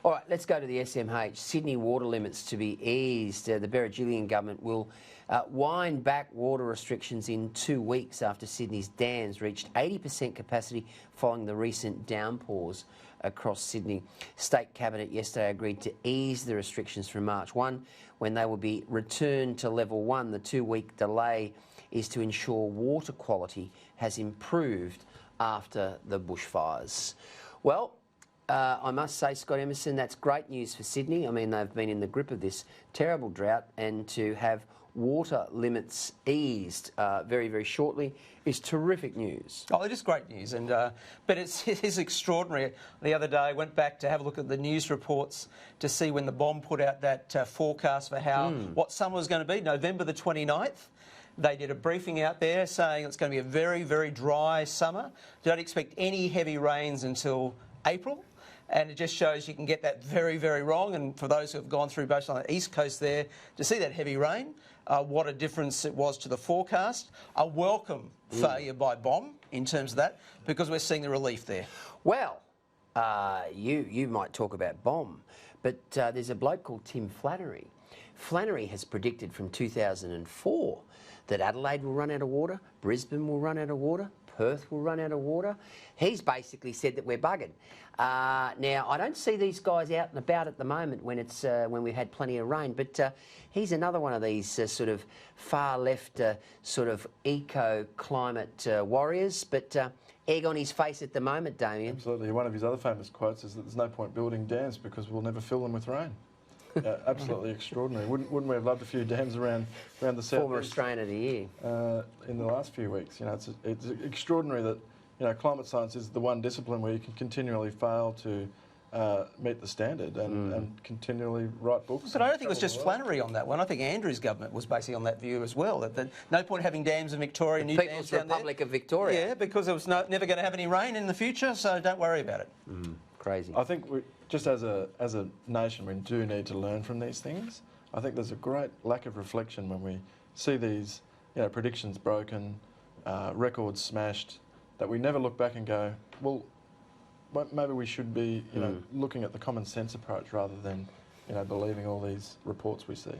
All right, let's go to the SMH. Sydney water limits to be eased. The Berejiklian government will wind back water restrictions in 2 weeks after Sydney's dams reached 80% capacity following the recent downpours across Sydney. State Cabinet yesterday agreed to ease the restrictions from March 1 when they will be returned to level 1. The 2-week delay is to ensure water quality has improved after the bushfires. Well, I must say, Scott Emerson, that's great news for Sydney. I mean, they've been in the grip of this terrible drought, and to have water limits eased very, very shortly is terrific news. Oh, it is great news, and but it is extraordinary. The other day I went back to have a look at the news reports to see when the BOM put out that forecast for how what summer was going to be, November the 29th. They did a briefing out there saying it's going to be a very, very dry summer. Don't expect any heavy rains until April. And it just shows you can get that very, very wrong. And for those who have gone through both on the east coast there, to see that heavy rain, what a difference it was to the forecast. A welcome failure by BOM in terms of that, because we're seeing the relief there. Well, you might talk about BOM, but there's a bloke called Tim Flannery. Flannery has predicted from 2004 that Adelaide will run out of water, Brisbane will run out of water, Perth will run out of water. He's basically said that we're buggered. Now, I don't see these guys out and about at the moment when it's when we've had plenty of rain, but he's another one of these sort of far left sort of eco-climate warriors, but egg on his face at the moment, Damien. Absolutely. One of his other famous quotes is that there's no point building dams because we'll never fill them with rain. Absolutely extraordinary. Wouldn't we have loved a few dams around the south? Former Australian of the Year. In the last few weeks, you know, it's extraordinary that, you know, climate science is the one discipline where you can continually fail to meet the standard and continually write books. But I don't think it was just Flannery on that one. I think Andrew's government was basically on that view as well. That no point having dams in Victoria, new dams People's down Republic there. of Victoria. Yeah, because it was never going to have any rain in the future, so don't worry about it. Crazy. I think just as a nation, we do need to learn from these things. I think there's a great lack of reflection when we see these, you know, predictions broken, records smashed, that we never look back and go, well, maybe we should be, you know, looking at the common sense approach rather than, you know, believing all these reports we see.